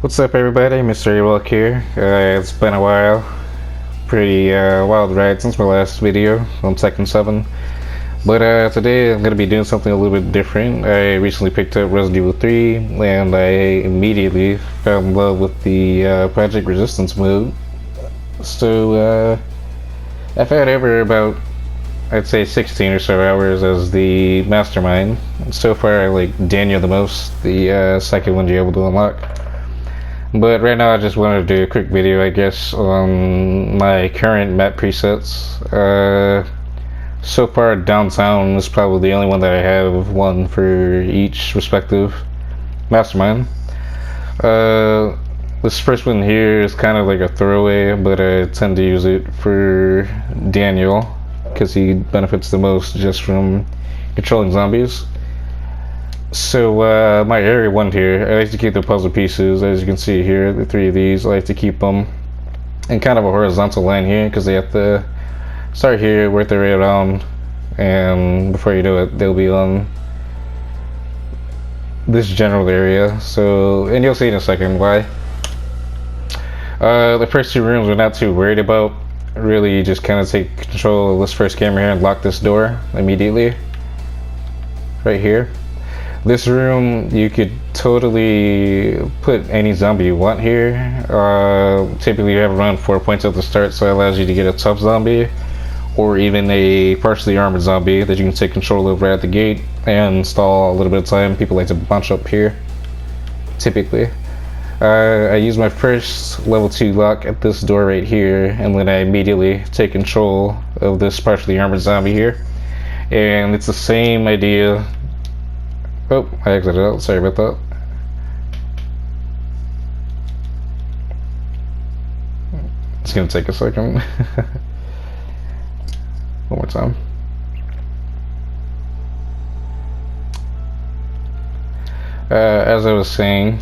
What's up, everybody? MrAWALK here. It's been a while. Pretty wild ride since my last video on Tekken 7. But today I'm going to be doing something a little bit different. I recently picked up Resident Evil 3 and I immediately fell in love with the Project Resistance mode. So I've had over about, I'd say 16 or so hours as the Mastermind. So far I like Daniel the most, the second one you're able to unlock. But right now I just wanted to do a quick video, I guess, on my current map presets. So far Downtown is probably the only one that I have one for each respective Mastermind. This first one here is kind of like a throwaway, but I tend to use it for Daniel because he benefits the most just from controlling zombies. So my area 1 here, I like to keep the puzzle pieces, as you can see here, the 3 of these. I like to keep them in kind of a horizontal line here because they have to start here, work their way around, and before you know it, they'll be on this general area. So, and you'll see in a second why. The first 2 rooms we're not too worried about. Really just kind of take control of this first camera here and lock this door immediately. Right here. This room, you could totally put any zombie you want here. Typically you have around 4 points at the start, so it allows you to get a tough zombie or even a partially armored zombie that you can take control of right at the gate and stall a little bit of time. People like to bunch up here, typically. I use my first level 2 lock at this door right here, and then I immediately take control of this partially armored zombie here. And it's the same idea. Oh, I exited out, sorry about that. It's gonna take a second. One more time. As I was saying,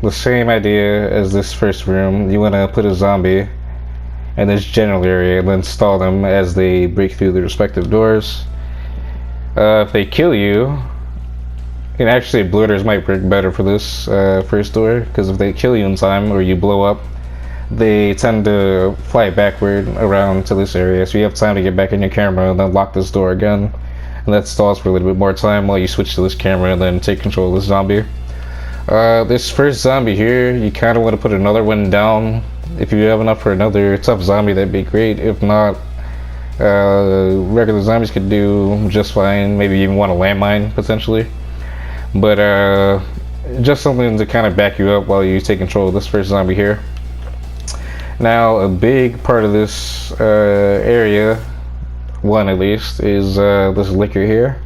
the same idea as this first room. You wanna put a zombie in this general area and then stall them as they break through the respective doors. If they kill you, and actually bloaters might work better for this first door, because if they kill you in time or you blow up, they tend to fly backward around to this area, so you have time to get back in your camera and then lock this door again, and that stalls for a little bit more time while you switch to this camera and then take control of this zombie. This first zombie here, you kind of want to put another one down. If you have enough for another tough zombie, that'd be great. If not, regular zombies could do just fine. Maybe even want a landmine potentially. But just something to kind of back you up while you take control of this first zombie here. Now, a big part of this area, 1 at least, is this liquor here.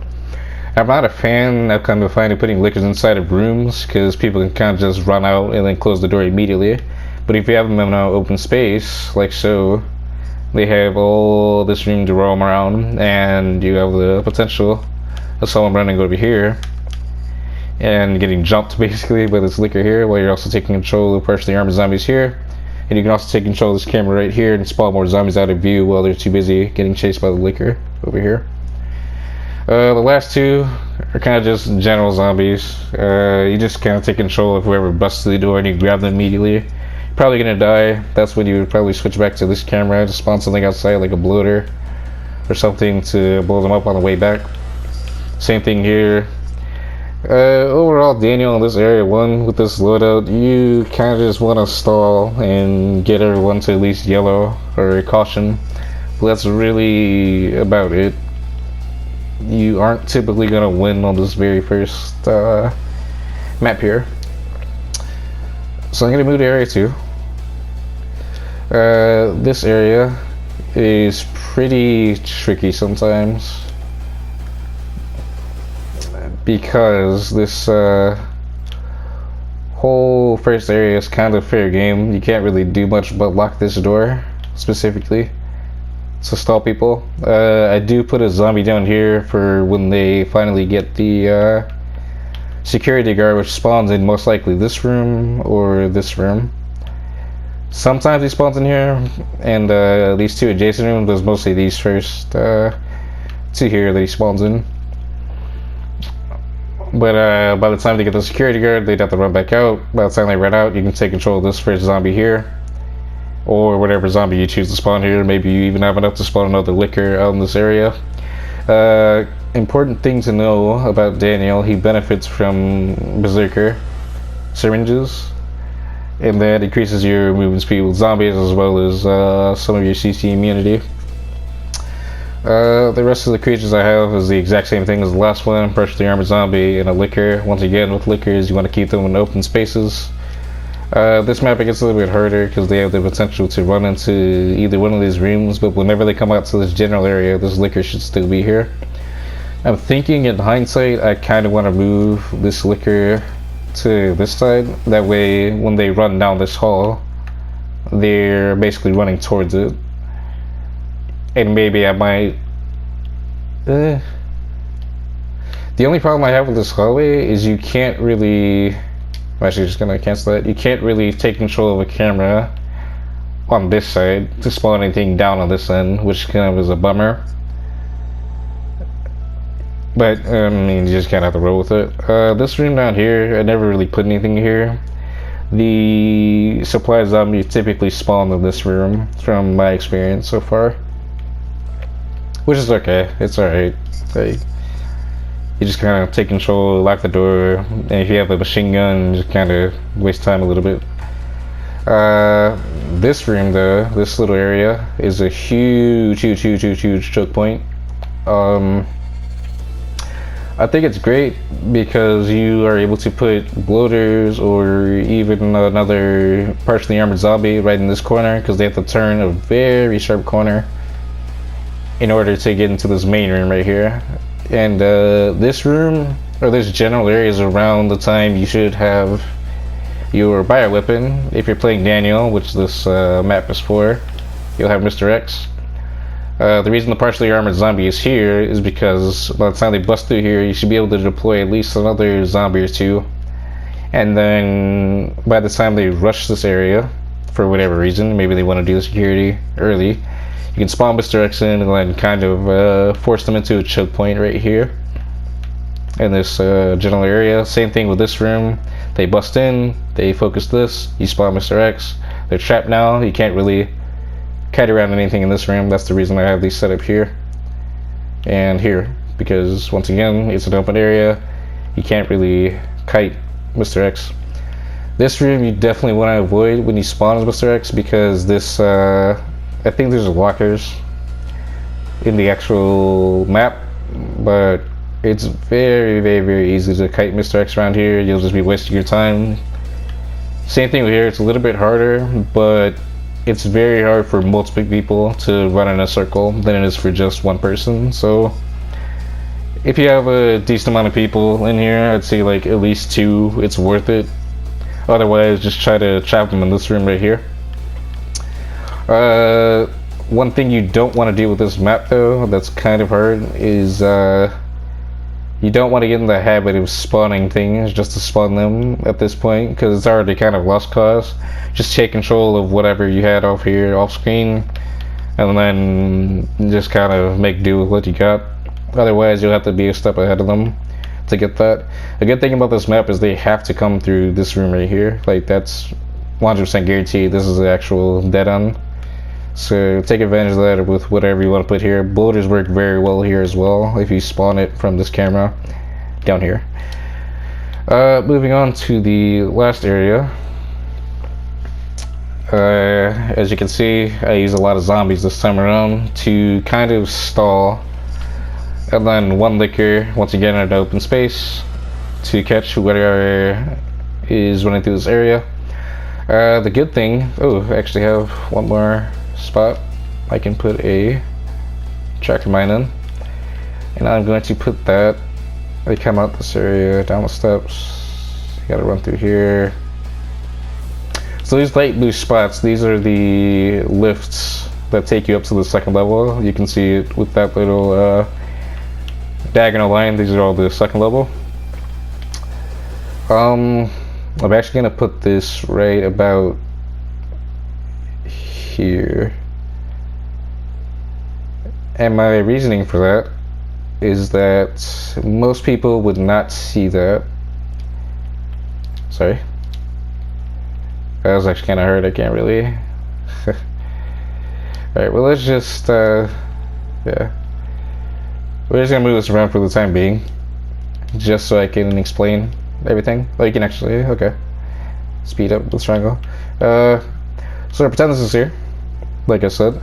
I'm not a fan of kind of finding putting liquors inside of rooms because people can kind of just run out and then close the door immediately. But if you have them in an open space, like so, they have all this room to roam around, and you have the potential of someone running over here and getting jumped basically by this liquor here, while you're also taking control of partially armored zombies here. And you can also take control of this camera right here and spawn more zombies out of view while they're too busy getting chased by the liquor over here. The last 2 are kind of just general zombies. You just kind of take control of whoever busts through the door and you grab them immediately. You're probably gonna die. That's when you would probably switch back to this camera to spawn something outside like a bloater or something to blow them up on the way back. Same thing here. Overall, Daniel in this area 1 with this loadout, you kind of just want to stall and get everyone to at least yellow or caution. But that's really about it. You aren't typically going to win on this very first map here. So I'm going to move to area 2. This area is pretty tricky sometimes, because this whole first area is kind of fair game. You can't really do much but lock this door specifically to stall people. I do put a zombie down here for when they finally get the security guard, which spawns in most likely this room or this room. Sometimes he spawns in here, and these 2 adjacent rooms, but it's mostly these first 2 here that he spawns in. But by the time they get the security guard, they'd have to run back out. By the time they run out, you can take control of this first zombie here, or whatever zombie you choose to spawn here. Maybe you even have enough to spawn another licker out in this area. Important thing to know about Daniel, he benefits from Berserker syringes, and that increases your movement speed with zombies as well as some of your CC immunity. The rest of the creatures I have is the exact same thing as the last one, partially armored zombie and a licker. Once again, with lickers, you want to keep them in open spaces. This map it gets a little bit harder because they have the potential to run into either one of these rooms, but whenever they come out to this general area, this licker should still be here. I'm thinking in hindsight, I kind of want to move this licker to this side. That way, when they run down this hall, they're basically running towards it. And maybe I might... The only problem I have with this hallway is you can't really... I'm actually just gonna cancel that. You can't really take control of a camera on this side to spawn anything down on this end, which kind of is a bummer. But, I mean, you just kind of have to roll with it. This room down here, I never really put anything here. The supply zombie typically spawn in this room, from my experience so far. Which is okay, it's alright. Like, you just kind of take control, lock the door, and if you have a machine gun, just kind of waste time a little bit. This room though, this little area, is a huge choke point. I think it's great because you are able to put bloaters or even another partially armored zombie right in this corner, because they have to turn a very sharp corner in order to get into this main room right here. And this room, or this general area, is around the time you should have your bioweapon. If you're playing Daniel, which this map is for, you'll have Mr. X. The reason the partially armored zombie is here is because by the time they bust through here, you should be able to deploy at least another zombie or two. And then by the time they rush this area, for whatever reason, maybe they want to do the security early, you can spawn Mr. X in and then kind of force them into a choke point right here in this general area. Same thing with this room. They bust in, they focus this, you spawn Mr. X. They're trapped now, you can't really kite around anything in this room. That's the reason I have these set up here and here, because once again, it's an open area. You can't really kite Mr. X. This room you definitely want to avoid when you spawn as Mr. X, because this, I think there's lockers in the actual map, but it's very easy to kite Mr. X around here. You'll just be wasting your time. Same thing with here, it's a little bit harder, but it's very hard for multiple people to run in a circle than it is for just one person. So if you have a decent amount of people in here, I'd say like at least 2, it's worth it. Otherwise, just try to trap them in this room right here. One thing you don't want to do with this map though, that's kind of hard, is you don't want to get in the habit of spawning things just to spawn them at this point, because it's already kind of lost cause. Just take control of whatever you had off here, off screen, and then just kind of make do with what you got. Otherwise, you'll have to be a step ahead of them to get that. A good thing about this map is they have to come through this room right here. Like, that's 100% guaranteed. This is the actual dead end. So take advantage of that with whatever you want to put here. Bloaters work very well here as well if you spawn it from this camera down here. Moving on to the last area. As you can see, I use a lot of zombies this time around to kind of stall, and then one licker once again in an open space to catch whatever is running through this area. The good thing, I actually have one more spot I can put a tractor mine in, and I'm going to put that. They come out this area, down the steps, you gotta run through here. So these light blue spots, these are the lifts that take you up to the second level. You can see it with that little diagonal line. These are all the second level. I'm actually gonna put this right about here, and my reasoning for that is that most people would not see that. Sorry. That was actually kind of hard. I can't really. Alright, well, let's just, yeah. We're just gonna move this around for the time being. Just so I can explain everything. Oh, you can actually, okay. Speed up this triangle. So pretend this is here. Like I said.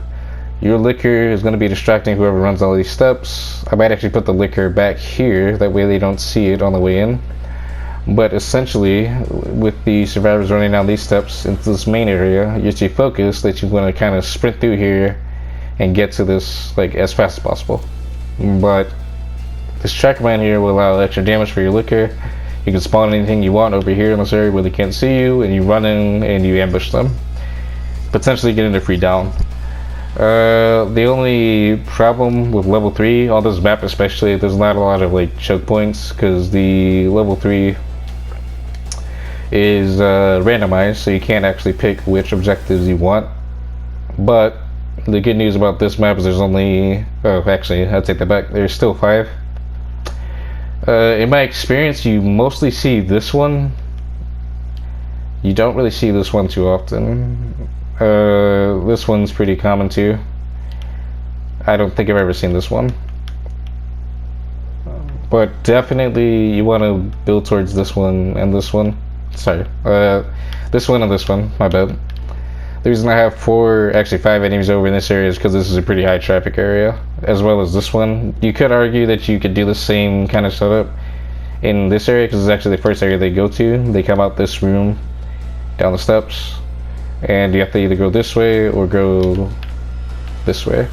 Your liquor is going to be distracting whoever runs all these steps. I might actually put the liquor back here, that way they don't see it on the way in. But essentially, with the survivors running down these steps into this main area, you're too focused that you want to kind of sprint through here and get to this like as fast as possible. But this tracker mine here will allow extra damage for your liquor. You can spawn anything you want over here in this area where they can't see you, and you run in and you ambush them. Potentially getting a free down. The only problem with level 3 on this map especially, there's not a lot of like choke points because the level 3 is randomized, so you can't actually pick which objectives you want. But the good news about this map is there's only, oh actually I'll take that back, there's still 5. In my experience, you mostly see this one. You don't really see this one too often. This one's pretty common too. I don't think I've ever seen this one. But definitely you want to build towards this one and this one. Sorry. This one and this one. My bad. The reason I have 5 enemies over in this area is because this is a pretty high traffic area, as well as this one. You could argue that you could do the same kind of setup in this area because it's actually the first area they go to. They come out this room, down the steps, and you have to either go this way or go this way.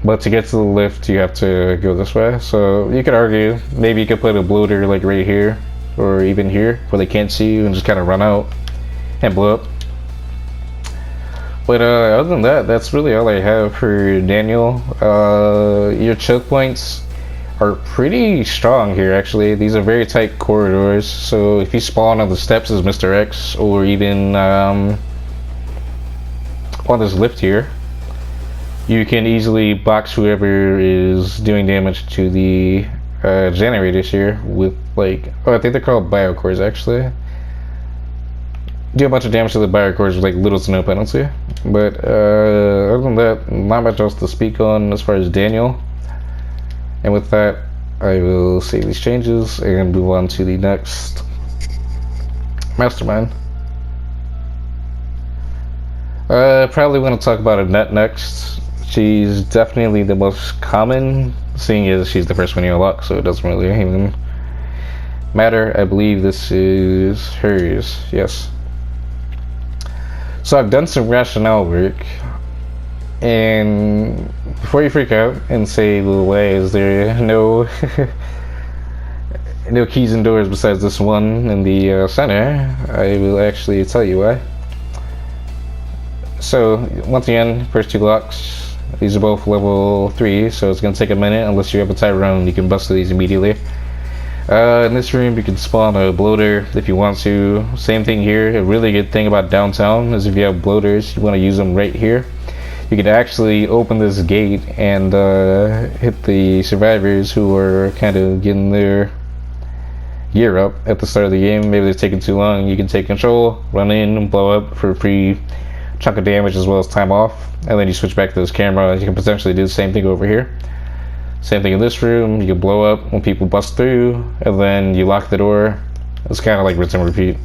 But to get to the lift, you have to go this way. So you could argue maybe you could put a bloater like right here or even here where they can't see you and just kind of run out and blow up. But other than that, that's really all I have for Daniel. Your choke points are pretty strong here actually. These are very tight corridors, so if you spawn on the steps as Mr. X or even on this lift here, you can easily box whoever is doing damage to the generators here with like, oh I think they're called biocores actually. Do a bunch of damage to the biocores with like little to no penalty. But other than that, not much else to speak on as far as Daniel. And with that, I will save these changes and move on to the next mastermind. Probably want to talk about Annette next. She's definitely the most common, seeing as she's the first one you unlock, so it doesn't really even matter. I believe this is hers, yes. So I've done some rationale work, and before you freak out and say, well, why is there no no keys and doors besides this one in the center, I will actually tell you why. So once again, first 2 locks, these are both level 3, so it's going to take a minute. Unless you have a Tyrone, you can bust these immediately. In this room you can spawn a bloater if you want to. Same thing here. A really good thing about downtown is if you have bloaters, you want to use them right here. You can actually open this gate and hit the survivors who are kind of getting their gear up at the start of the game. Maybe they're taking too long. You can take control, run in and blow up for a free chunk of damage as well as time off, and then you switch back to this camera. You can potentially do the same thing over here. Same thing in this room. You can blow up when people bust through, and then you lock the door. It's kind of like rinse and repeat.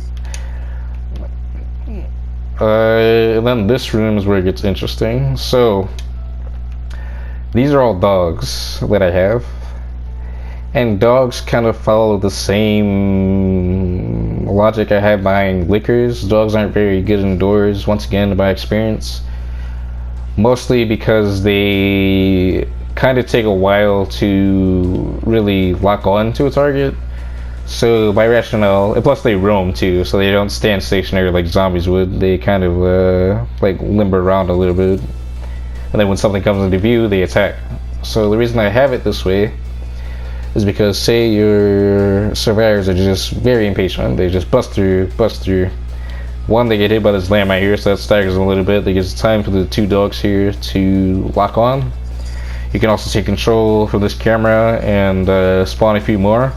And then this room is where it gets interesting. So these are all dogs that I have, and dogs kind of follow the same logic I have behind liquors. Dogs aren't very good indoors, once again, by experience, mostly because they kind of take a while to really lock on to a target. So by rationale, and plus they roam too, so they don't stand stationary like zombies would. They kind of like limber around a little bit, and then when something comes into view, they attack. So the reason I have it this way is because, say your survivors are just very impatient. They just bust through. One, they get hit by this lamb right here, so that staggers them a little bit. They get time for the 2 dogs here to lock on. You can also take control from this camera and spawn a few more.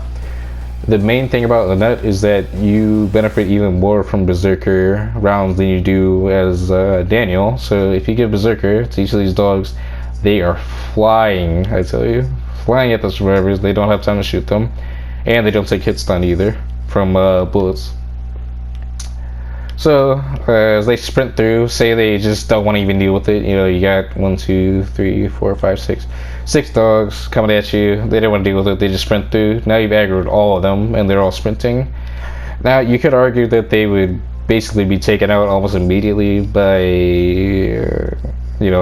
The main thing about Annette is that you benefit even more from Berserker rounds than you do as Daniel. So if you give Berserker to each of these dogs, they are flying, I tell you. Flying at the survivors, they don't have time to shoot them. And they don't take hit stun either from bullets. So as they sprint through, say they just don't want to even deal with it. You know, you got 1, 2, 3, 4, 5, 6 dogs coming at you. They don't want to deal with it. They just sprint through. Now you've aggroed all of them, and they're all sprinting. Now you could argue that they would basically be taken out almost immediately by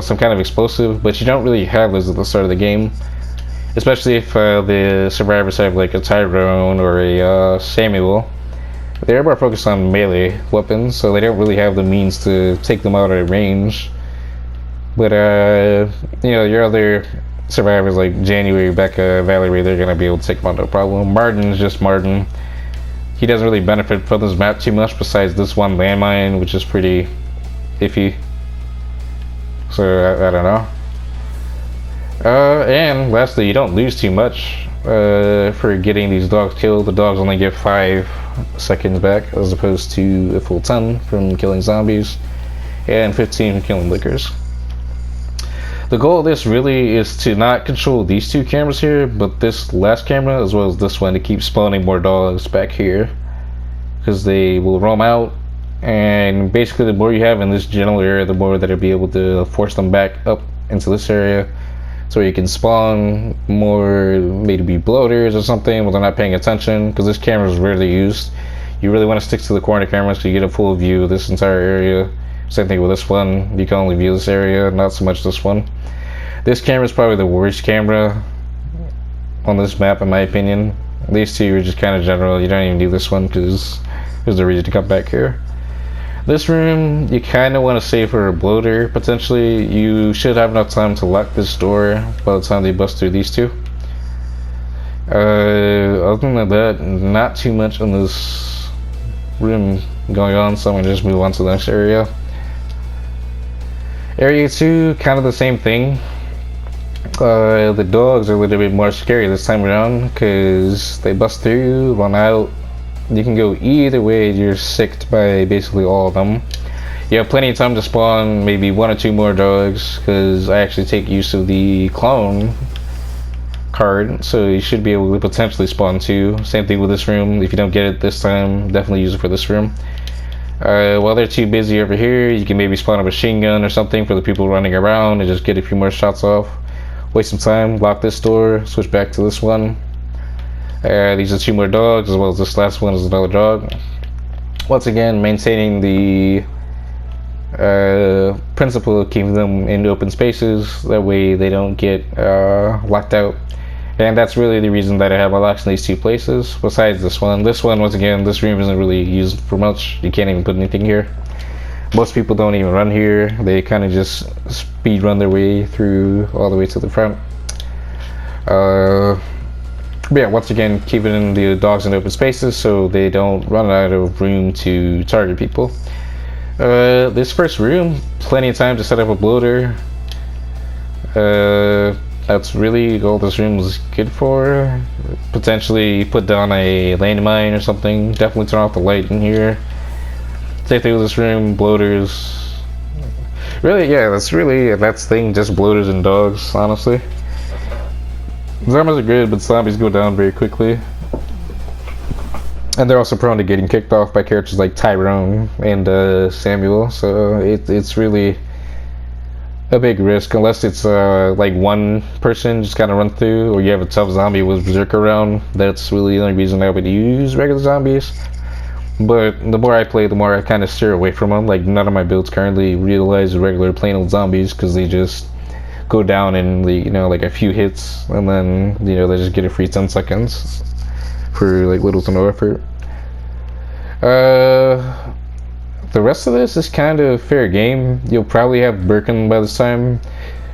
some kind of explosive, but you don't really have those at the start of the game. Especially if the survivors have like a Tyrone or a Samuel. They're more focused on melee weapons, so they don't really have the means to take them out at range. But your other survivors like January, Becca, Valerie, they're gonna be able to take them out no problem. Martin's just Martin. He doesn't really benefit from this map too much besides this one landmine, which is pretty iffy. So I don't know. And lastly, you don't lose too much for getting these dogs killed. The dogs only get 5 seconds back as opposed to a full 10 from killing zombies and 15 from killing lickers. The goal of this really is to not control these 2 cameras here, but this last camera as well as this one, to keep spawning more dogs back here, because they will roam out, and basically the more you have in this general area, the more that it'll be able to force them back up into this area. So you can spawn more maybe bloaters or something when they're not paying attention, because this camera is rarely used. You really want to stick to the corner camera so you get a full view of this entire area. Same thing with this one. You can only view this area, not so much this one. This camera is probably the worst camera on this map in my opinion. These 2 are just kind of general. You don't even need this one because there's no reason to come back here. This room, you kind of want to save for a bloater, potentially. You should have enough time to lock this door by the time they bust through these 2. Other than that, not too much in this room going on, so I'm going to just move on to the next area. Area 2, kind of the same thing. The dogs are a little bit more scary this time around, because they bust through, run out. You can go either way. You're sicked by basically all of them. You have plenty of time to spawn maybe 1 or 2 more dogs, because I actually take use of the clone card, so you should be able to potentially spawn 2. Same thing with this room. If you don't get it this time, definitely use it for this room. While they're too busy over here, you can maybe spawn a machine gun or something for the people running around and just get a few more shots off. Waste some time, lock this door, switch back to this one. These are 2 more dogs, as well as this last one is another dog. Once again, maintaining the principle of keeping them in open spaces, that way they don't get locked out. And that's really the reason that I have my locks in these 2 places, besides this one. This one, once again, this room isn't really used for much. You can't even put anything here. Most people don't even run here. They kind of just speed run their way through all the way to the front. But yeah, once again, keeping the dogs in open spaces so they don't run out of room to target people. This first room, plenty of time to set up a bloater. That's really all this room is good for. Potentially put down a landmine or something. Definitely turn off the light in here. Same thing with this room, bloaters. Really, yeah, that's the thing, just bloaters and dogs, honestly. Zombies are good, but zombies go down very quickly. And they're also prone to getting kicked off by characters like Tyrone and Samuel, so it's really a big risk, unless it's like one person just kind of run through, or you have a tough zombie with Berserker around. That's really the only reason I would use regular zombies. But the more I play, the more I kind of steer away from them. Like, none of my builds currently realize regular plain old zombies, because they just go down in like a few hits, and then they just get a free 10 seconds for like little to no effort. The rest of this is kind of fair game. You'll probably have Birkin by this time.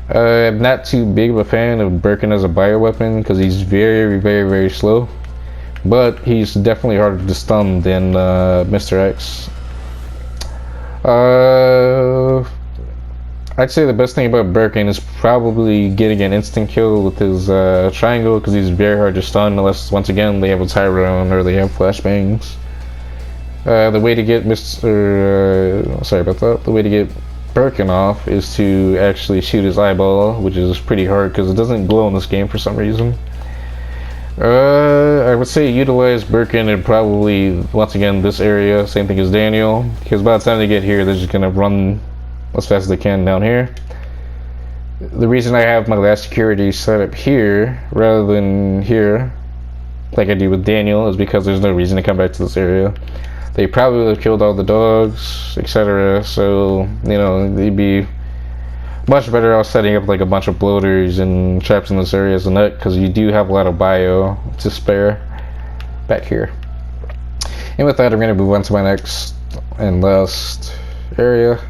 I'm not too big of a fan of Birkin as a bioweapon, because he's very, very, very slow. But he's definitely harder to stun than Mr. X. I'd say the best thing about Birkin is probably getting an instant kill with his triangle, because he's very hard to stun unless, once again, they have a Tyrone or they have flashbangs. The way to get sorry about that. The way to get Birkin off is to actually shoot his eyeball, which is pretty hard because it doesn't glow in this game for some reason. I would say utilize Birkin and probably, once again, this area, same thing as Daniel, because by the time they get here, they're just gonna run as fast as they can down here. The reason I have my last security set up here rather than here, like I do with Daniel, is because there's no reason to come back to this area. They probably would have killed all the dogs, etc. So, you know, they'd be much better off setting up like a bunch of bloaters and traps in this area as a nut, because you do have a lot of bio to spare back here. And with that, I'm going to move on to my next and last area.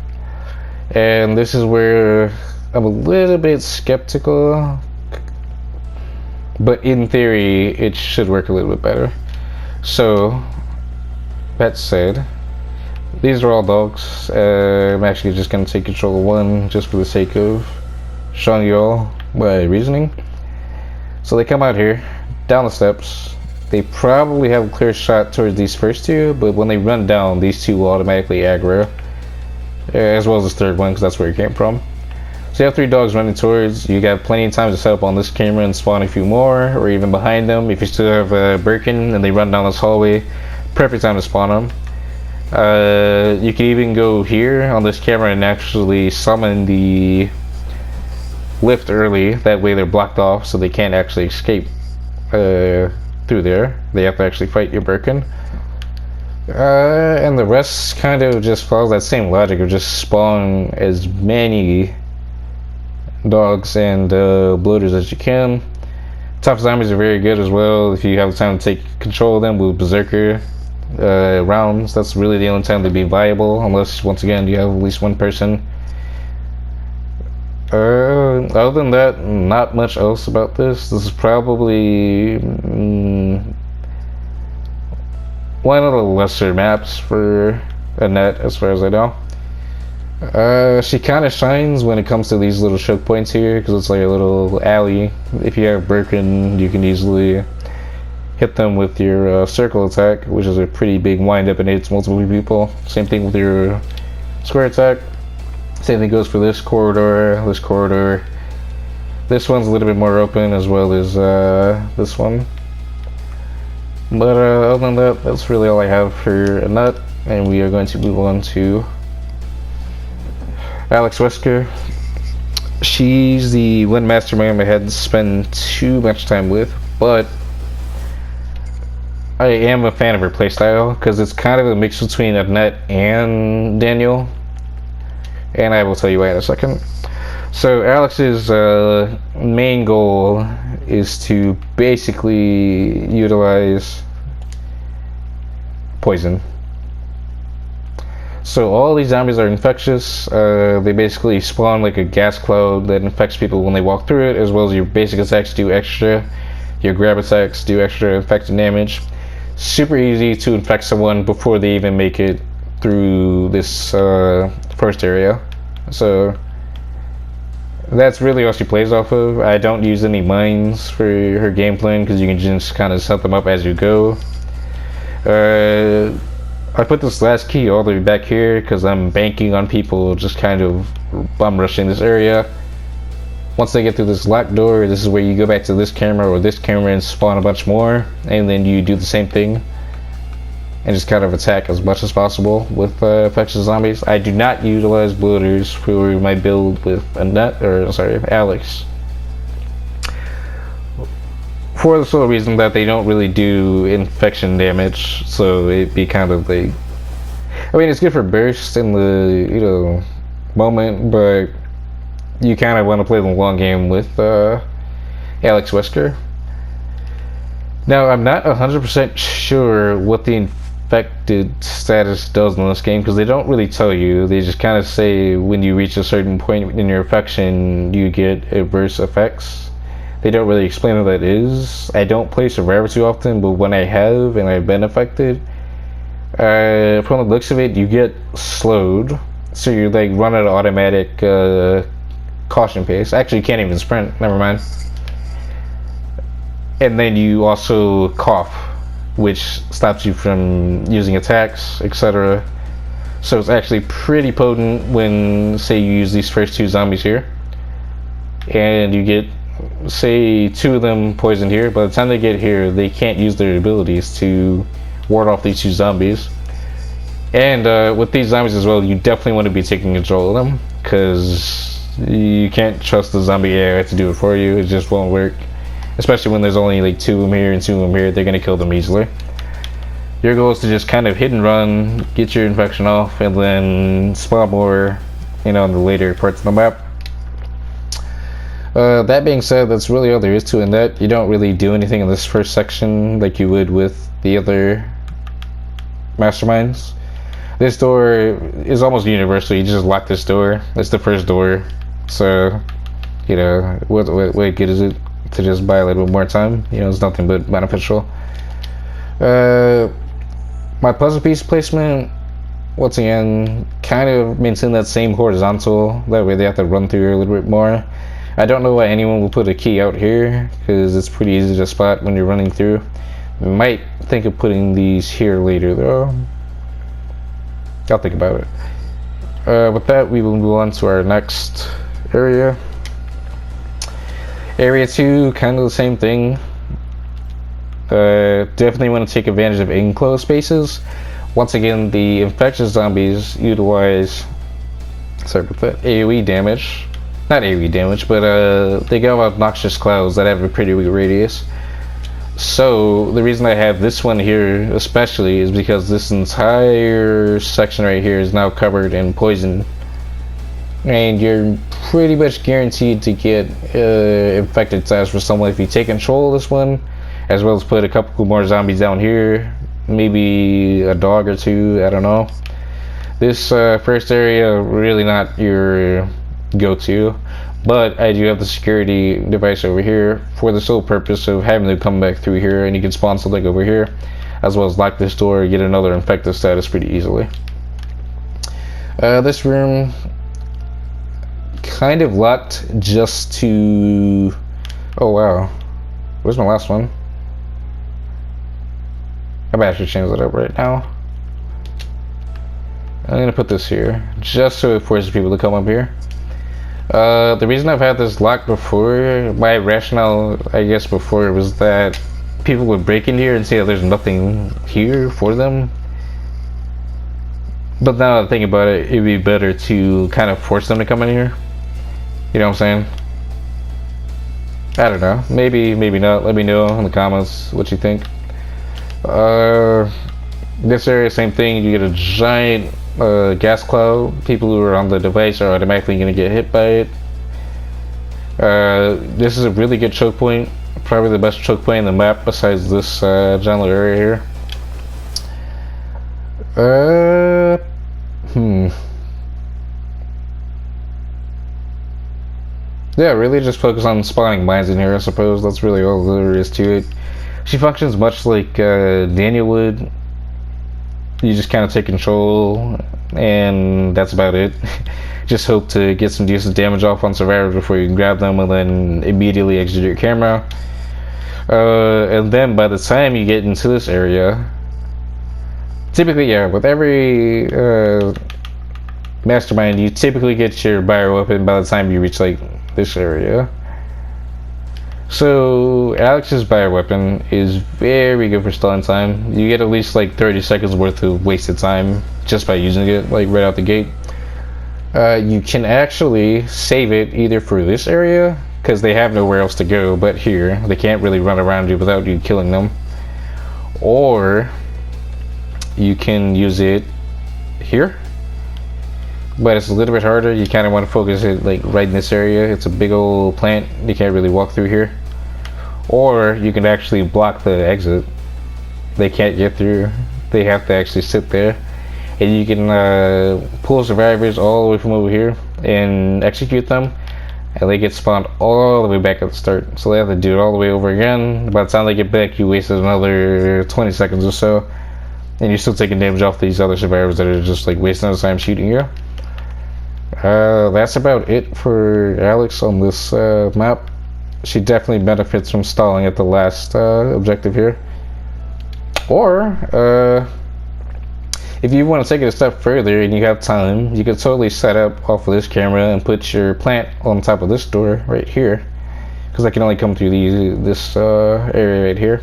And this is where I'm a little bit skeptical, but in theory it should work a little bit better. So that said, these are all dogs. I'm actually just going to take control of one just for the sake of showing you all my reasoning. So they come out here, down the steps. They probably have a clear shot towards these first two, but when they run down, these two will automatically aggro. As well as this third one, because that's where it came from. So you have three dogs running towards. You got plenty of time to set up on this camera and spawn a few more, or even behind them. If you still have Birkin and they run down this hallway, perfect time to spawn them. You can even go here on this camera and actually summon the lift early. That way they're blocked off, so they can't actually escape through there. They have to actually fight your Birkin. And the rest kind of just follows that same logic of just spawn as many dogs and bloaters as you can. Tough zombies are very good as well if you have the time to take control of them with Berserker rounds. That's really the only time they'd be viable, unless, once again, you have at least one person. Other than that, not much else about this. This is probably one of the lesser maps for Annette, as far as I know. She kind of shines when it comes to these little choke points here, because it's like a little alley. If you have Birkin, you can easily hit them with your circle attack, which is a pretty big wind-up and hits multiple people. Same thing with your square attack. Same thing goes for this corridor, this corridor. This one's a little bit more open, as well as this one. But other than that, that's really all I have for Annette, and we are going to move on to Alex Wesker. She's the one mastermind I hadn't spent too much time with, but I am a fan of her playstyle, because it's kind of a mix between Annette and Daniel, and I will tell you why in a second. So Alex's main goal is to basically utilize poison. So all these zombies are infectious. They basically spawn like a gas cloud that infects people when they walk through it, as well as your basic attacks do extra. Your grab attacks do extra infected damage. Super easy to infect someone before they even make it through this first area. So that's really all she plays off of. I don't use any mines for her game plan, because you can just kind of set them up as you go. I put this last key all the way back here because I'm banking on people just kind of bum rushing this area. Once they get through this locked door, this is where you go back to this camera or this camera and spawn a bunch more, and then you do the same thing and just kind of attack as much as possible with infectious zombies. I do not utilize bloaters for my build with Annette, or sorry, Alex, for the sole reason that they don't really do infection damage, so it'd be kind of like, I mean, it's good for burst in the, you know, moment, but you kind of want to play the long game with Alex Wesker. Now, I'm not 100% sure what the infected status does in this game, because they don't really tell you. They just kind of say when you reach a certain point in your infection, you get adverse effects. They don't really explain what that is. I don't play Survivor too often, but when I have and I've been affected, from the looks of it, you get slowed. so you're like running an automatic caution pace. Actually, you can't even sprint. Never mind. And then you also cough, which stops you from using attacks, etc. So it's actually pretty potent when, say, you use these first two zombies here, and you get, say, two of them poisoned here. By the time they get here, they can't use their abilities to ward off these two zombies. And with these zombies as well, you definitely want to be taking control of them, because you can't trust the zombie AI to do it for you. It just won't work. Especially when there's only like two of them here and two of them here, they're going to kill them easily. Your goal is to just kind of hit and run, get your infection off, and then spawn more, in the later parts of the map. That being said, that's really all there is to Annette. You don't really do anything in this first section like you would with the other masterminds. This door is almost universal. You just lock this door. It's the first door. So, what good is it to just buy a little bit more time? It's nothing but beneficial. My puzzle piece placement, once again, kind of maintain that same horizontal. That way they have to run through here a little bit more. I don't know why anyone will put a key out here, because it's pretty easy to spot when you're running through. We might think of putting these here later, though. I'll think about it. With that, we will move on to our next area. Area 2, kind of the same thing. Definitely want to take advantage of enclosed spaces. Once again, the infectious zombies utilize AoE damage. Not AoE damage, but they go obnoxious clouds that have a pretty weak radius. So the reason I have this one here especially is because this entire section right here is now covered in poison, and you're pretty much guaranteed to get infected status for someone if you take control of this one, as well as put a couple more zombies down here, maybe a dog or two, I don't know. This first area really not your go-to, but I do have the security device over here for the sole purpose of having to come back through here, and you can spawn something over here, as well as lock this door, get another infected status pretty easily. This room kind of locked just to... Oh wow, where's my last one? I might actually change that up right now. I'm gonna put this here just so it forces people to come up here. The reason I've had this locked before, my rationale I guess before, was that people would break in here and see that there's nothing here for them. But now that I think about it, it'd be better to kind of force them to come in here. You know what I'm saying? I don't know. Maybe, maybe not. Let me know in the comments what you think. This area, same thing. You get a giant gas cloud. People who are on the device are automatically going to get hit by it. This is a really good choke point. Probably the best choke point in the map besides this general area here. Yeah, really just focus on spawning mines in here, I suppose. That's really all there is to it. She functions much like Daniel would. You just kind of take control, and that's about it. Just hope to get some decent damage off on survivors before you can grab them, and then immediately exit your camera. And then by the time you get into this area, typically, yeah, with every mastermind, you typically get your bioweapon by the time you reach like this area. So Alex's bioweapon is very good for stalling time. You get at least like 30 seconds worth of wasted time just by using it, like right out the gate. You can actually save it either for this area, because they have nowhere else to go but here. They can't really run around you without you killing them. Or you can use it here, but it's a little bit harder. You kind of want to focus it like right in this area. It's a big old plant. You can't really walk through here. Or you can actually block the exit. They can't get through. They have to actually sit there. And you can pull survivors all the way from over here and execute them. And they get spawned all the way back at the start. So they have to do it all the way over again. By the time they get back, you wasted another 20 seconds or so. And you're still taking damage off these other survivors that are just like wasting their time shooting you. That's about it for Alex on this map. She definitely benefits from stalling at the last objective here. Or, if you want to take it a step further and you have time, you could totally set up off of this camera and put your plant on top of this door right here, because I can only come through this area right here.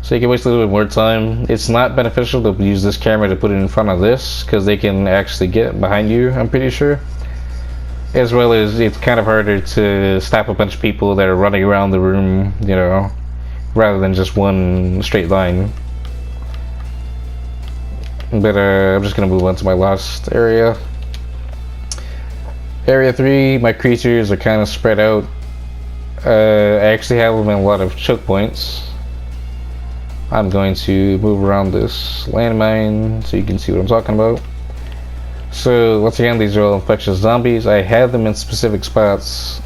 So you can waste a little bit more time. It's not beneficial to use this camera to put it in front of this, because they can actually get behind you, I'm pretty sure. As well as it's kind of harder to stop a bunch of people that are running around the room, you know, rather than just one straight line. But I'm just gonna move on to my last area. Area 3, my creatures are kind of spread out. I actually have them in a lot of choke points. I'm going to move around this landmine so you can see what I'm talking about. So once again, these are all infectious zombies. I have them in specific spots,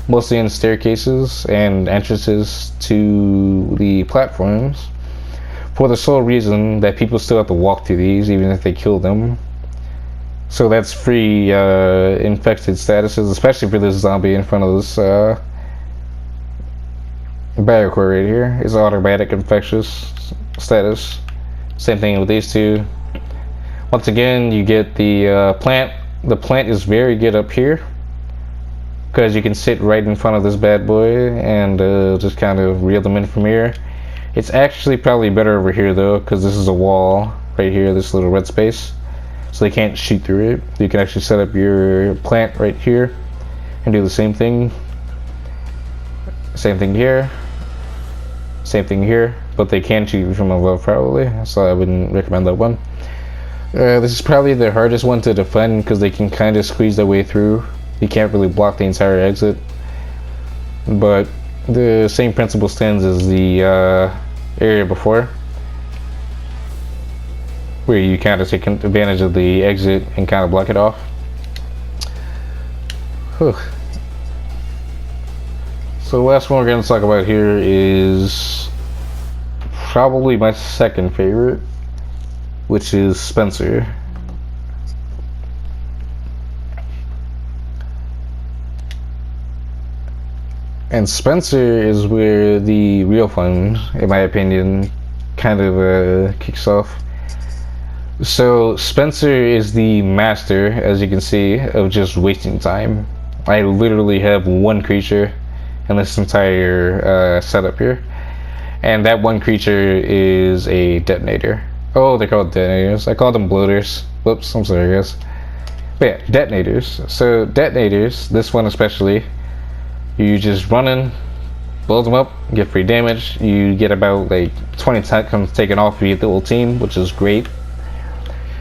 mostly in staircases and entrances to the platforms, for the sole reason that people still have to walk through these even if they kill them. So that's free infected statuses, especially for this zombie in front of this barrier core right here. It's automatic infectious status. Same thing with these two. Once again, you get the plant. The plant is very good up here, because you can sit right in front of this bad boy and just kind of reel them in from here. It's actually probably better over here though, because this is a wall right here, this little red space, so they can't shoot through it. You can actually set up your plant right here and do the same thing. Same thing here. Same thing here, but they can shoot from above probably, so I wouldn't recommend that one. This is probably the hardest one to defend, because they can kind of squeeze their way through. You can't really block the entire exit, but the same principle stands as the area before, where you kind of take advantage of the exit and kind of block it off. Whew. So the last one we're going to talk about here is probably my second favorite, which is Spencer. And Spencer is where the real fun, in my opinion, kind of kicks off. So Spencer is the master, as you can see, of just wasting time. I literally have one creature in this entire setup here, and that one creature is a detonator. Oh, they're called detonators. I call them bloaters. Whoops, I'm sorry guys. But yeah, detonators. So detonators, this one especially, you just run in, blow them up, get free damage. You get about like 20 seconds taken off you the whole team, which is great.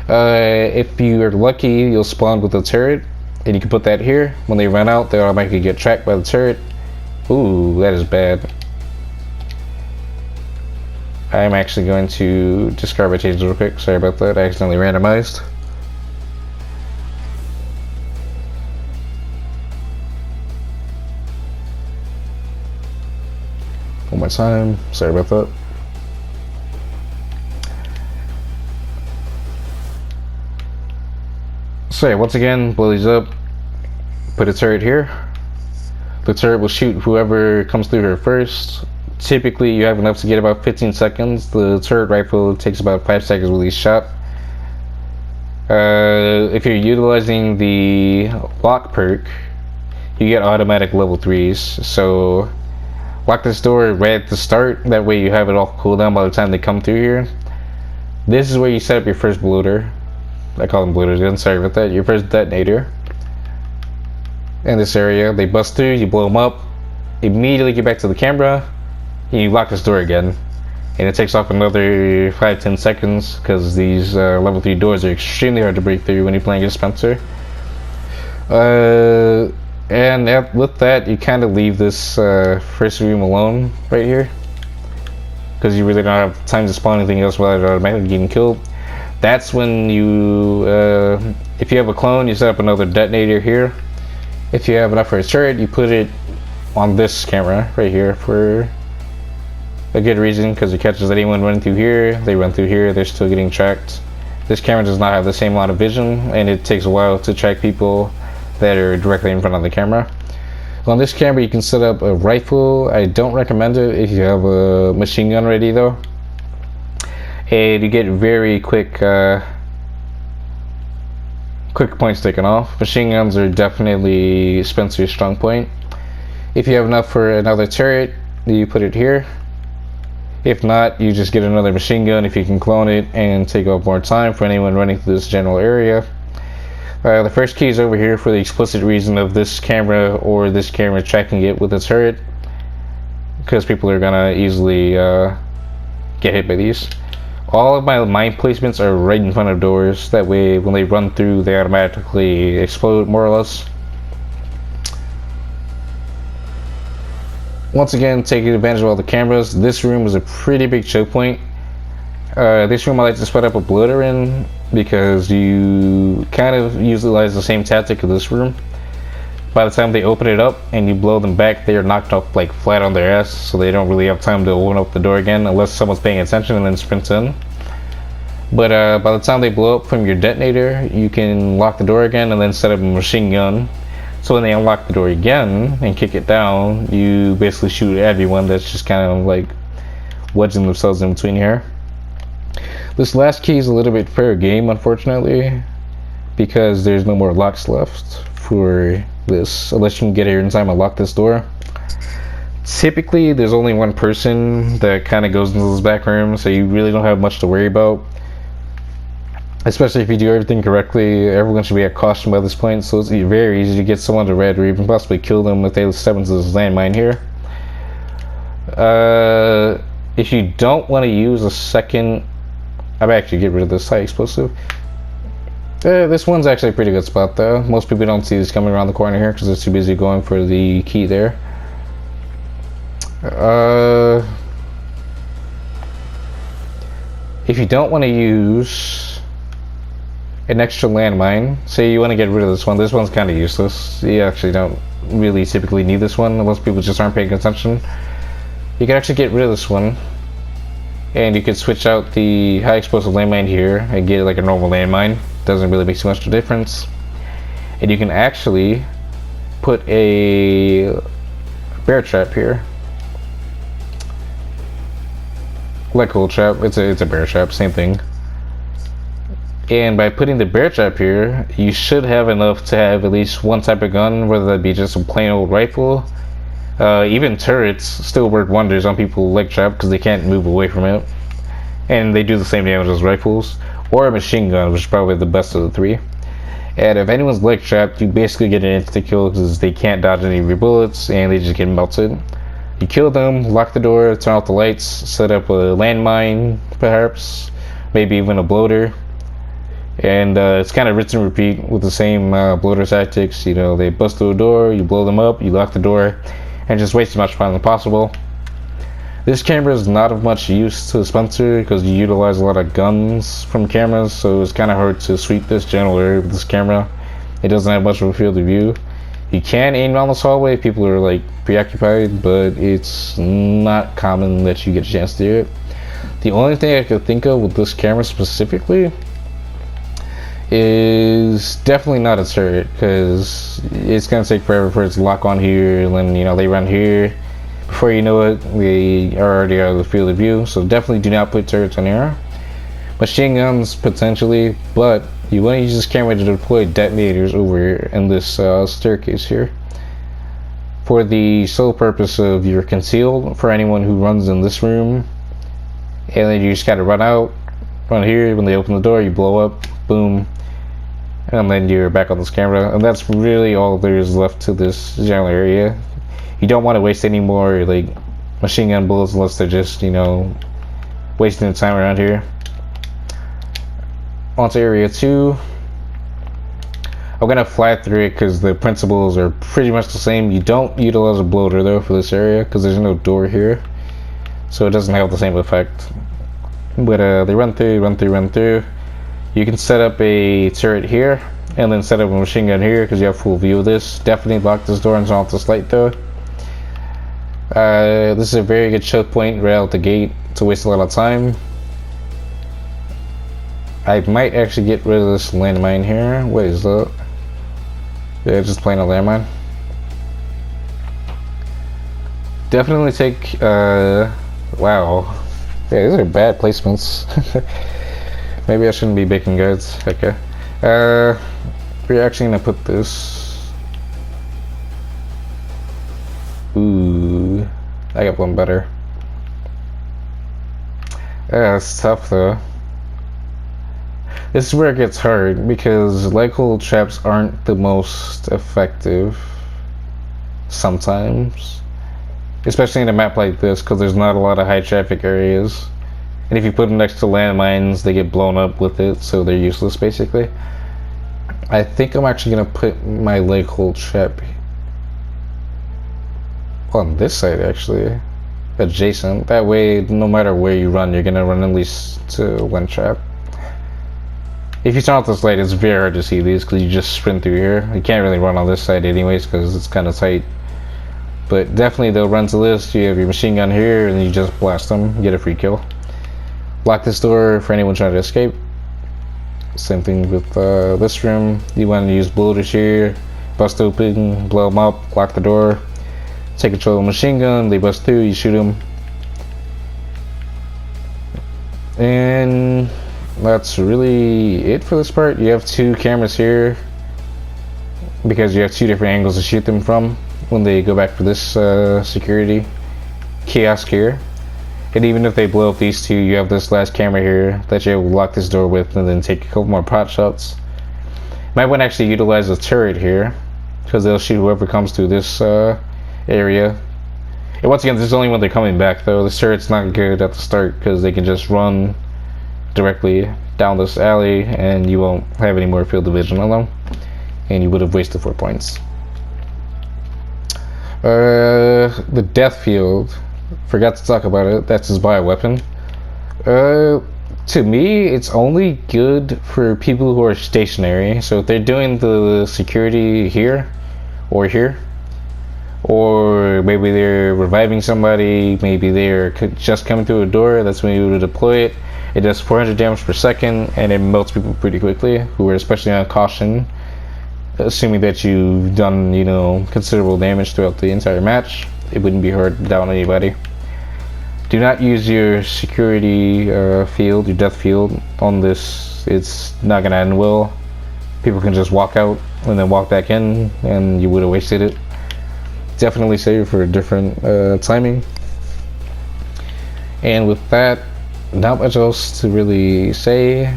If you are lucky, you'll spawn with a turret, and you can put that here. When they run out, they automatically get tracked by the turret. Ooh, that is bad. I'm actually going to discard my changes real quick. Sorry about that. I accidentally randomized. One more time. Sorry about that. So yeah, once again, blow these up. Put a turret here. The turret will shoot whoever comes through here first. Typically, you have enough to get about 15 seconds. The turret rifle takes about 5 seconds with each shot. If you're utilizing the lock perk, you get automatic level 3s. So, lock this door right at the start. That way you have it off cooldown by the time they come through here. This is where you set up your first bloater. I call them bloaters again, sorry about that. Your first detonator. In this area, they bust through, you blow them up, immediately get back to the camera, and you lock this door again. And it takes off another 5-10 seconds, because these level 3 doors are extremely hard to break through when you're playing against Spencer. And with that, you kind of leave this first room alone right here, because you really don't have time to spawn anything else without it automatically getting killed. That's when you, if you have a clone, you set up another detonator here. If you have enough for a turret, you put it on this camera right here for a good reason, because it catches anyone running through here. They run through here, they're still getting tracked, This camera does not have the same amount of vision, and it takes a while to track people that are directly in front of the camera. On this camera, you can set up a rifle. I don't recommend it if you have a machine gun ready though. And you get very quick points taken off. Machine guns are definitely Spencer's strong point. If you have enough for another turret, you put it here. If not, you just get another machine gun if you can clone it and take up more time for anyone running through this general area. The first key is over here for the explicit reason of this camera or this camera tracking it with a turret, because people are gonna easily get hit by these. All of my mine placements are right in front of doors. That way, when they run through, they automatically explode, more or less. Once again, taking advantage of all the cameras, this room is a pretty big choke point. This room I like to spread up a bloater in because you kind of utilize the same tactic of this room. By the time they open it up and you blow them back, they are knocked off like flat on their ass, so they don't really have time to open up the door again unless someone's paying attention and then sprints in. But by the time they blow up from your detonator, you can lock the door again and then set up a machine gun. So when they unlock the door again and kick it down, you basically shoot everyone that's just kind of like wedging themselves in between here. This last key is a little bit fair game, unfortunately, because there's no more locks left for this, unless you can get here in time and lock this door. Typically, there's only one person that kind of goes into this back room, so you really don't have much to worry about. Especially if you do everything correctly, everyone should be at caution by this point, so it's very easy to get someone to red or even possibly kill them if they step into this landmine here. If you don't want to use a second, I'd actually get rid of this high explosive. This one's actually a pretty good spot though. Most people don't see this coming around the corner here because they're too busy going for the key there. If you don't want to use an extra landmine, say you want to get rid of this one's kind of useless. You actually don't really typically need this one unless people just aren't paying attention. You can actually get rid of this one, and you can switch out the high explosive landmine here and get it like a normal landmine. Doesn't really make too much of a difference. And you can actually put a bear trap here, like hole trap. It's a bear trap, same thing. And by putting the bear trap here, you should have enough to have at least one type of gun, whether that be just a plain old rifle. Even turrets still work wonders on people leg trap because they can't move away from it, and they do the same damage as rifles. Or a machine gun, which is probably the best of the three. And if anyone's leg trapped, you basically get an instant kill because they can't dodge any of your bullets and they just get melted. You kill them, lock the door, turn off the lights, set up a landmine, perhaps, maybe even a bloater. And it's kind of rinse and repeat with the same bloater tactics. You know, they bust through a door, you blow them up, you lock the door, and just waste as much time as possible. This camera is not of much use to Spencer because you utilize a lot of guns from cameras, so it's kind of hard to sweep this general area with this camera. It doesn't have much of a field of view. You can aim down this hallway if people are like preoccupied, but it's not common that you get a chance to do it. The only thing I could think of with this camera specifically is definitely not a turret, because it's going to take forever for it to lock on here, and then, you know, they run here. Before you know it, they are already out of the field of view, so definitely do not put turrets on here. Machine guns, potentially, but you want to use this camera to deploy detonators over here in this staircase here, for the sole purpose of you're concealed for anyone who runs in this room, and then you just gotta run out, run here. When they open the door, you blow up, boom, and then you're back on this camera. And that's really all there is left to this general area. You don't want to waste any more like machine gun bullets unless they're just, you know, wasting the time around here. On to area 2. I'm gonna fly through it because the principles are pretty much the same. You don't utilize a bloater though for this area because there's no door here, so it doesn't have the same effect. But they run through. You can set up a turret here and then set up a machine gun here because you have full view of this. Definitely lock this door and turn off this light though. This is a very good choke point right out the gate to waste a lot of time. I might actually get rid of this landmine here. What is that? Yeah, just plain a landmine. Definitely take, wow. Yeah, these are bad placements. Maybe I shouldn't be baking guides. Okay. We're actually gonna put this. Ooh, I got one better. Yeah, it's tough though. This is where it gets hard because light hole traps aren't the most effective sometimes, especially in a map like this because there's not a lot of high traffic areas, and if you put them next to landmines they get blown up with it, so they're useless basically. I think I'm actually gonna put my light hole trap on this side actually, adjacent. That way no matter where you run you're gonna run at least to one trap. If you turn off this light, it's very hard to see these because you just sprint through here. You can't really run on this side anyways because it's kind of tight. But definitely they'll run to this. You have your machine gun here and you just blast them, get a free kill. Lock this door for anyone trying to escape. Same thing with this room. You want to use bloaters here, bust open, blow them up, lock the door. Take control of the machine gun, they bust through, you shoot them. And that's really it for this part. You have two cameras here because you have two different angles to shoot them from when they go back for this security kiosk here. And even if they blow up these two, you have this last camera here that you're able to lock this door with and then take a couple more pot shots. Might want to actually utilize a turret here because they'll shoot whoever comes through this area. And once again, this is only when they're coming back though. The turret's not good at the start because they can just run directly down this alley and you won't have any more field of vision on them and you would have wasted 4 points. The death field, forgot to talk about it. That's his bioweapon. To me it's only good for people who are stationary, so if they're doing the security here or here, or maybe they're reviving somebody, maybe they're just coming through a door, that's when you would deploy it. It does 400 damage per second and it melts people pretty quickly who are especially on caution, assuming that you've done, you know, considerable damage throughout the entire match. It wouldn't be hard to down anybody. Do not use your security field, your death field on this. It's not gonna end well. People can just walk out and then walk back in and you would have wasted it. Definitely save for a different timing. And with that, not much else to really say.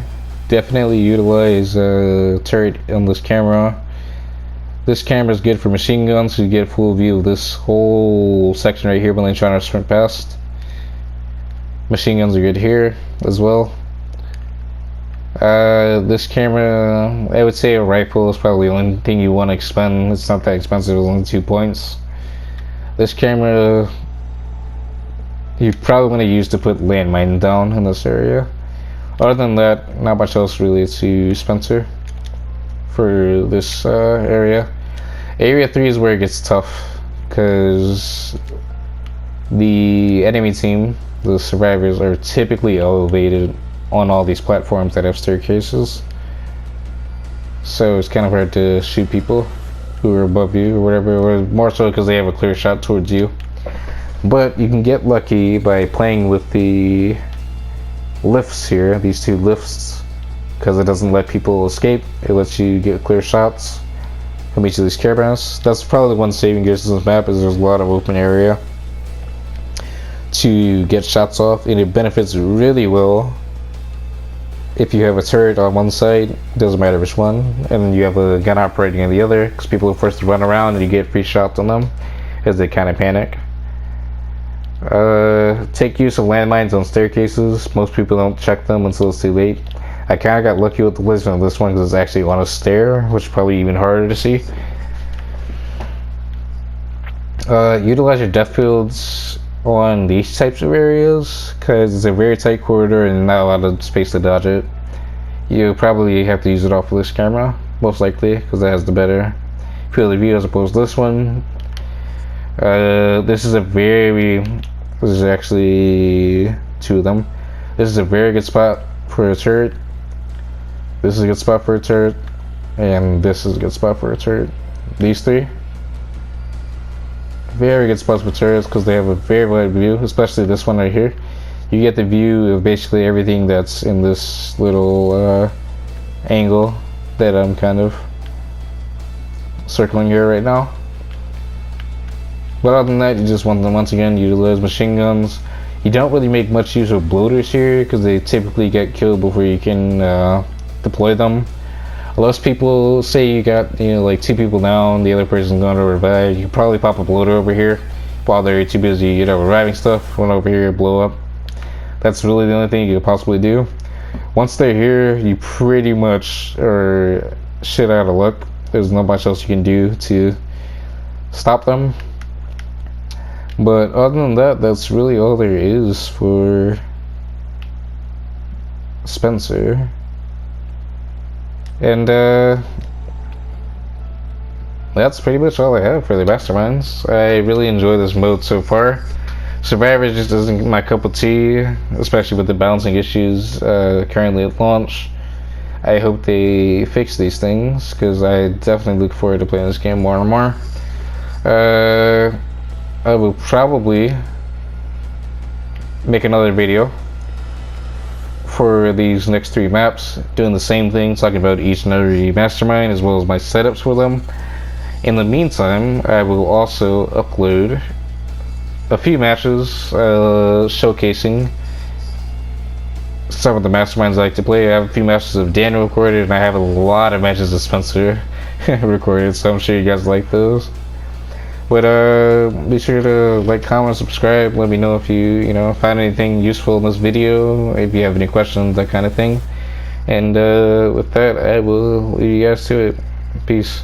Definitely utilize a turret on this camera. This camera is good for machine guns, so you get a full view of this whole section right here when they're trying to sprint past. Machine guns are good here as well. This camera, I would say a rifle is probably the only thing you want to expend. It's not that expensive, it's only 2 points. This camera you probably want to use to put landmine down in this area. Other than that, not much else really to Spencer for this area. Area 3 is where it gets tough because the enemy team, the survivors, are typically elevated on all these platforms that have staircases. So it's kind of hard to shoot people who are above you or whatever, or more so because they have a clear shot towards you. But you can get lucky by playing with the lifts here, these two lifts, because it doesn't let people escape. It lets you get clear shots from each of these caravans. That's probably the one saving grace of this map, is there's a lot of open area to get shots off, and it benefits really well if you have a turret on one side, doesn't matter which one, and then you have a gun operating on the other, because people are forced to run around and you get free shots on them as they kind of panic. Take use of landmines on staircases. Most people don't check them until it's too late. I kind of got lucky with the placement of this one because it's actually on a stair, which is probably even harder to see. Utilize your depth fields on these types of areas because it's a very tight corridor and not a lot of space to dodge it. You probably have to use it off of this camera, most likely, because it has the better field of view as opposed to this one. This is actually two of them. This is a very good spot for a turret This is a good spot for a turret, and this is a good spot for a turret. These three, very good spots for turrets because they have a very wide view, especially this one right here. You get the view of basically everything that's in this little angle that I'm kind of circling here right now. But other than that, you just want them, once again, utilize machine guns. You don't really make much use of bloaters here because they typically get killed before you can deploy them. Unless people say you got, you know, like 2 people down, the other person's going to revive, you can probably pop a bloater over here while they're too busy, you know, reviving stuff. Run over here, blow up. That's really the only thing you could possibly do. Once they're here, you pretty much are shit out of luck. There's not much else you can do to stop them. But other than that, that's really all there is for Spencer. And that's pretty much all I have for the masterminds. I really enjoy this mode so far. Survivor just isn't my cup of tea, especially with the balancing issues currently at launch. I hope they fix these things because I definitely look forward to playing this game more and more. I will probably make another video for these next 3 maps, doing the same thing, talking about each and every mastermind as well as my setups for them. In the meantime, I will also upload a few matches showcasing some of the masterminds I like to play. I have a few matches of Daniel recorded, and I have a lot of matches of Spencer recorded, so I'm sure you guys like those. But be sure to like, comment, subscribe. Let me know if you find anything useful in this video, if you have any questions, that kind of thing. And with that, I will leave you guys to it. Peace.